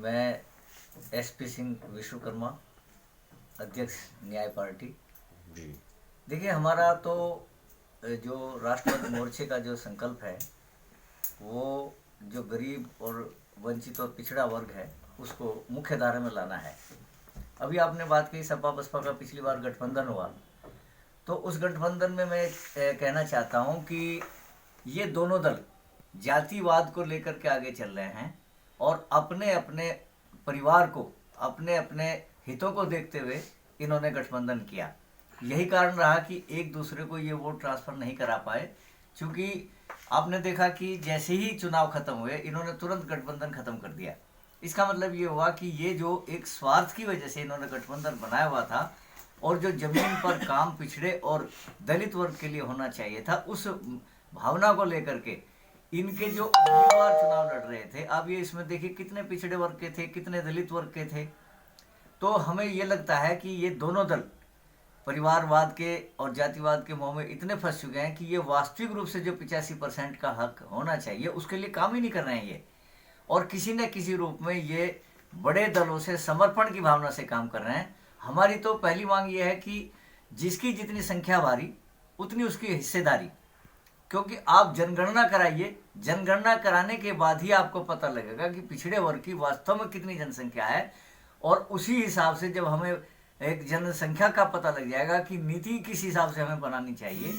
मैं एसपी सिंह विश्वकर्मा, अध्यक्ष न्याय पार्टी। जी। देखिए, हमारा तो जो राष्ट्रवादी मोर्चे का जो संकल्प है वो जो गरीब और वंचित और पिछड़ा वर्ग है उसको मुख्य धारा में लाना है। अभी आपने बात की सपा बसपा का पिछली बार गठबंधन हुआ, तो उस गठबंधन में मैं कहना चाहता हूं कि ये दोनों दल जातिवाद को लेकर के आगे चल रहे हैं और अपने अपने परिवार को, अपने अपने हितों को देखते हुए इन्होंने गठबंधन किया। यही कारण रहा कि एक दूसरे को ये वोट ट्रांसफर नहीं करा पाए, क्योंकि आपने देखा कि जैसे ही चुनाव खत्म हुए इन्होंने तुरंत गठबंधन खत्म कर दिया। इसका मतलब ये हुआ कि ये जो एक स्वार्थ की वजह से इन्होंने गठबंधन बनाया हुआ था और जो जमीन पर काम पिछड़े और दलित वर्ग के लिए होना चाहिए था, उस भावना को लेकर के इनके जो उम्मीदवार चुनाव लड़ रहे थे, अब ये इसमें देखिए कितने पिछड़े वर्ग के थे, कितने दलित वर्ग के थे। तो हमें ये लगता है कि ये दोनों दल परिवारवाद के और जातिवाद के मोह में इतने फंस चुके हैं कि ये वास्तविक रूप से जो 85% का हक होना चाहिए उसके लिए काम ही नहीं कर रहे हैं ये, और किसी न किसी रूप में ये बड़े दलों से समर्पण की भावना से काम कर रहे हैं। हमारी तो पहली मांग ये है कि जिसकी जितनी संख्या भारी उतनी उसकी हिस्सेदारी, क्योंकि आप जनगणना कराइए, जनगणना कराने के बाद ही आपको पता लगेगा कि पिछड़े वर्ग की वास्तव में कितनी जनसंख्या है, और उसी हिसाब से जब हमें एक जनसंख्या का पता लग जाएगा कि नीति किस हिसाब से हमें बनानी चाहिए,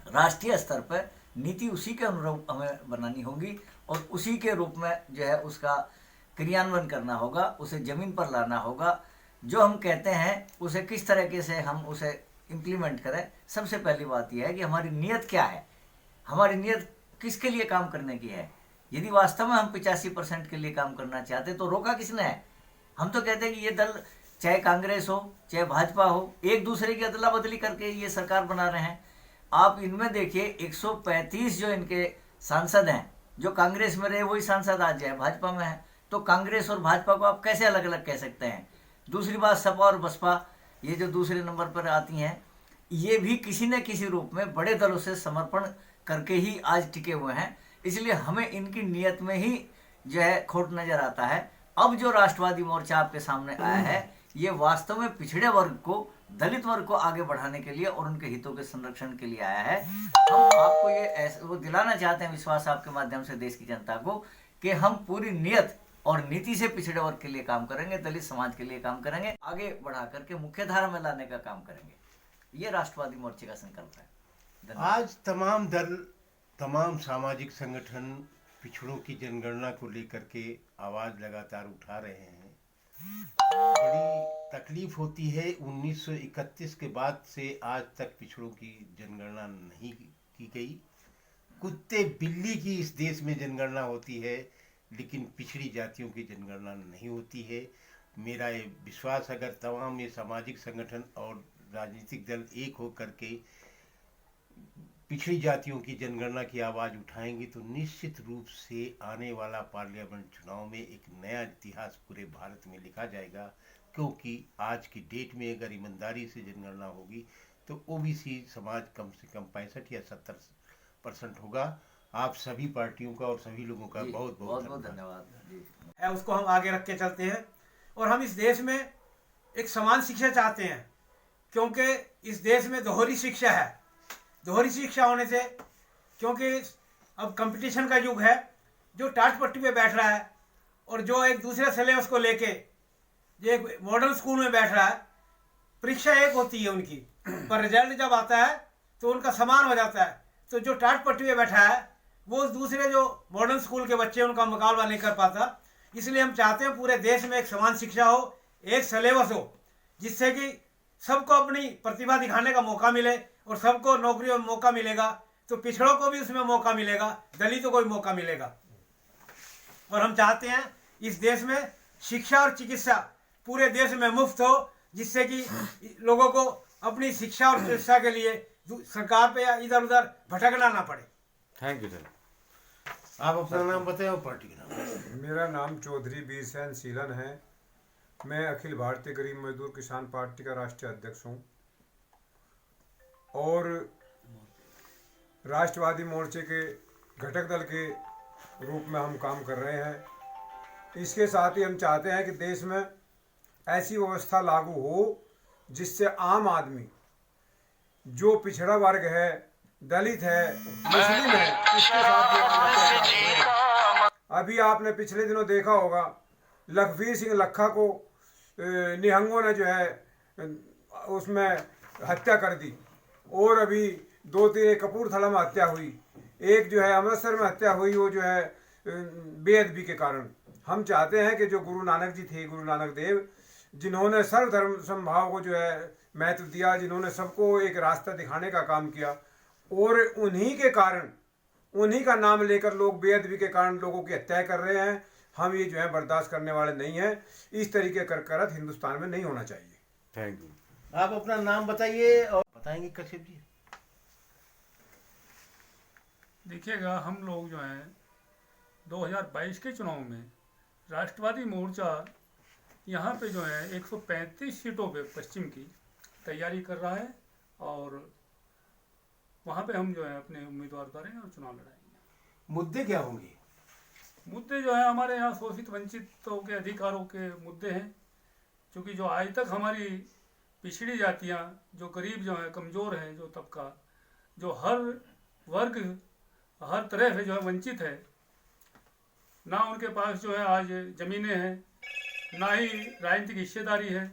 राष्ट्रीय स्तर पर नीति उसी के अनुरूप हमें बनानी होगी और उसी के रूप में जो है उसका क्रियान्वयन करना होगा, उसे जमीन पर लाना होगा। जो हम कहते हैं उसे किस तरीके से हम उसे इम्प्लीमेंट करें। सबसे पहली बात यह है कि हमारी नीयत क्या है, हमारी नीयत किसके लिए काम करने की है। यदि वास्तव में हम 85% के लिए काम करना चाहते तो रोका किसने है। हम तो कहते हैं कि ये दल चाहे कांग्रेस हो चाहे भाजपा हो, एक दूसरे की अदला बदली करके ये सरकार बना रहे हैं। आप इनमें देखिए 135 जो इनके सांसद हैं, जो कांग्रेस में रहे वही सांसद आज है भाजपा में है, तो कांग्रेस और भाजपा को आप कैसे अलग अलग कह सकते हैं। दूसरी बात, सपा और बसपा ये जो दूसरे नंबर पर आती हैं, ये भी किसी न किसी रूप में बड़े दलों से समर्पण करके ही आज टिके हुए हैं। इसलिए हमें इनकी नीयत में ही जो है खोट नजर आता है। अब जो राष्ट्रवादी मोर्चा आपके सामने आया है, ये वास्तव में पिछड़े वर्ग को, दलित वर्ग को आगे बढ़ाने के लिए और उनके हितों के संरक्षण के लिए आया है। हम आपको ये वो दिलाना चाहते हैं, विश्वास आपके माध्यम से देश की जनता को, कि हम पूरी नियत और नीति से पिछड़े वर्ग के लिए काम करेंगे, दलित समाज के लिए काम करेंगे, आगे बढ़ा करके मुख्य धारा में लाने का काम करेंगे। ये राष्ट्रवादी मोर्चे का संकल्प है। आज तमाम दल, तमाम सामाजिक संगठन पिछड़ों की जनगणना को लेकर के आवाज लगातार उठा रहे हैं। बड़ी तकलीफ होती है, 1931 के बाद से आज तक पिछड़ों की जनगणना नहीं की गई। कुत्ते बिल्ली की इस देश में जनगणना होती है, लेकिन पिछड़ी जातियों की जनगणना नहीं होती है। मेरा ये विश्वास, अगर तमाम ये सामाजिक संगठन और राजनीतिक दल एक होकर के पिछड़ी जातियों की जनगणना की आवाज़ उठाएंगे तो निश्चित रूप से आने वाला पार्लियामेंट चुनाव में एक नया इतिहास पूरे भारत में लिखा जाएगा। क्योंकि आज की डेट में अगर ईमानदारी से जनगणना होगी तो ओबीसी समाज कम से कम 65 या 70% होगा। आप सभी पार्टियों का और सभी लोगों का बहुत बहुत धन्यवाद है, उसको हम आगे रख के चलते हैं। और हम इस देश में एक समान शिक्षा चाहते हैं, क्योंकि इस देश में दोहरी शिक्षा है। दोहरी शिक्षा होने से, क्योंकि अब कंपटीशन का युग है, जो टाट पट्टी पे बैठ रहा है और जो एक दूसरे सिलेबस को लेके जो एक मॉडर्न स्कूल में बैठ रहा है, परीक्षा एक होती है उनकी, पर रिजल्ट जब आता है तो उनका समान हो जाता है। तो जो टाट पट्टी पे बैठा है वो दूसरे जो मॉडर्न स्कूल के बच्चे उनका मुकाबला नहीं कर पाता। इसलिए हम चाहते हैं पूरे देश में एक समान शिक्षा हो, एक सिलेबस हो, जिससे कि सबको अपनी प्रतिभा दिखाने का मौका मिले और सबको नौकरी में मौका मिलेगा, तो पिछड़ों को भी उसमें मौका मिलेगा, दलितों को भी मौका मिलेगा। और हम चाहते हैं इस देश में शिक्षा और चिकित्सा पूरे देश में मुफ्त हो, जिससे कि लोगों को अपनी शिक्षा और चिकित्सा के लिए सरकार पे या इधर उधर भटकना ना पड़े। Thank you sir. आप अपना नाम बताएं और पार्टी का नाम। मेरा नाम चौधरी बीरसेन सीलन है। मैं अखिल भारतीय गरीब मजदूर किसान पार्टी का राष्ट्रीय अध्यक्ष हूँ और राष्ट्रवादी मोर्चे के घटक दल के रूप में हम काम कर रहे हैं। इसके साथ ही हम चाहते हैं कि देश में ऐसी व्यवस्था लागू हो जिससे आम आदमी, जो पिछड़ा वर्ग है, दलित है, मुस्लिम है, इसके साथ अभी आपने पिछले दिनों देखा होगा लखवीर सिंह लखा को निहंगों ने जो है उसमें हत्या कर दी, और अभी 2-3 कपूरथला में हत्या हुई, एक जो है अमृतसर में हत्या हुई, वो जो है बेअदबी के कारण। हम चाहते हैं कि जो गुरु नानक जी थे, गुरु नानक देव, जिन्होंने सर्वधर्म समभाव को जो है महत्व दिया, जिन्होंने सबको एक रास्ता दिखाने का काम किया, और उन्हीं के कारण, उन्हीं का नाम लेकर लोग बेअदबी के कारण लोगों की हत्या कर रहे हैं। हम ये जो है बर्दाश्त करने वाले नहीं हैं। इस तरीके का करत हिंदुस्तान में नहीं होना चाहिए। Thank you. आप अपना नाम बताइए और बताएंगे कश्यप जी। देखिएगा, हम लोग जो हैं 2022 के चुनाव में राष्ट्रवादी मोर्चा यहाँ पे जो है 135 सीटों पे पश्चिम की तैयारी कर रहा है, और वहाँ पे हम जो है अपने उम्मीदवार उतारेंगे और चुनाव लड़ाएंगे। मुद्दे क्या होंगे? मुद्दे जो है हमारे यहाँ शोषित वंचितों के अधिकारों के मुद्दे हैं, क्योंकि जो आज तक हमारी पिछड़ी जातियाँ, जो गरीब जो है, कमज़ोर हैं, जो तबका, जो हर वर्ग हर तरह से जो है वंचित है, ना उनके पास जो है आज ज़मीनें हैं, ना ही राजनीतिक हिस्सेदारी है,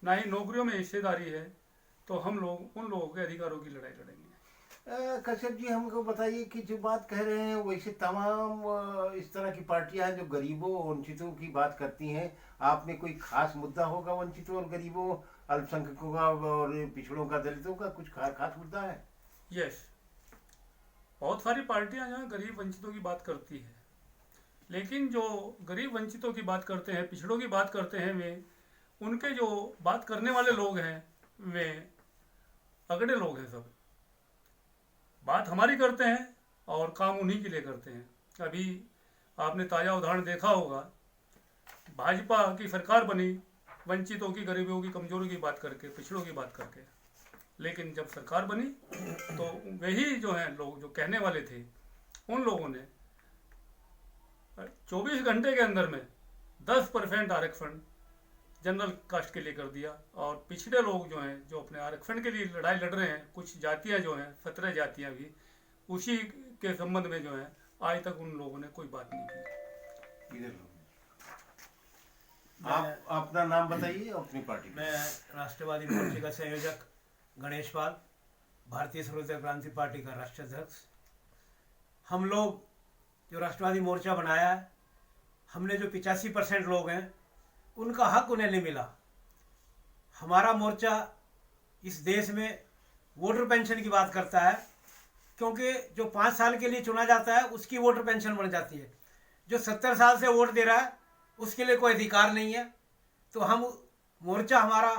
ना ही नौकरियों में हिस्सेदारी है, तो हम लोग उन लोगों के अधिकारों की लड़ाई लड़ेंगे। कश्यप जी, हमको बताइए कि जो बात कह रहे हैं वैसे तमाम इस तरह की पार्टियां हैं जो गरीबों वंचितों की बात करती हैं, आपने कोई खास मुद्दा होगा वंचितों और गरीबों, अल्पसंख्यकों का और पिछड़ों का, दलितों का, कुछ खास मुद्दा है? यस, बहुत सारी पार्टियां जो है गरीब वंचितों की बात करती है, लेकिन जो गरीब वंचितों की बात करते हैं, पिछड़ों की बात करते हैं, वे उनके जो बात करने वाले लोग हैं वे अगड़े लोग हैं। सब बात हमारी करते हैं और काम उन्हीं के लिए करते हैं। अभी आपने ताज़ा उदाहरण देखा होगा, भाजपा की सरकार बनी वंचितों की, गरीबों की, कमजोरों की बात करके, पिछड़ों की बात करके, लेकिन जब सरकार बनी तो वही जो हैं लोग जो कहने वाले थे, उन लोगों ने 24 घंटे के अंदर में 10% आरक्षण जनरल कास्ट के लिए कर दिया, और पिछड़े लोग जो हैं, जो अपने आरक्षण के लिए लड़ाई लड़ रहे हैं, कुछ जातियां जो हैं, 17 जातियां भी, उसी के संबंध में जो है आज तक उन लोगों ने कोई बात नहीं की। इधर आप अपना नाम बताइए, अपनी पार्टी। मैं राष्ट्रवादी मोर्चे का संयोजक गणेश पाल, भारतीय स्वतंत्र क्रांति पार्टी का राष्ट्रीय अध्यक्ष। हम लोग जो राष्ट्रवादी मोर्चा बनाया है, हमने जो 85% लोग हैं उनका हक उन्हें नहीं मिला। हमारा मोर्चा इस देश में वोटर पेंशन की बात करता है, क्योंकि जो 5 साल के लिए चुना जाता है उसकी वोटर पेंशन बन जाती है, जो 70 साल से वोट दे रहा है उसके लिए कोई अधिकार नहीं है। तो हम मोर्चा हमारा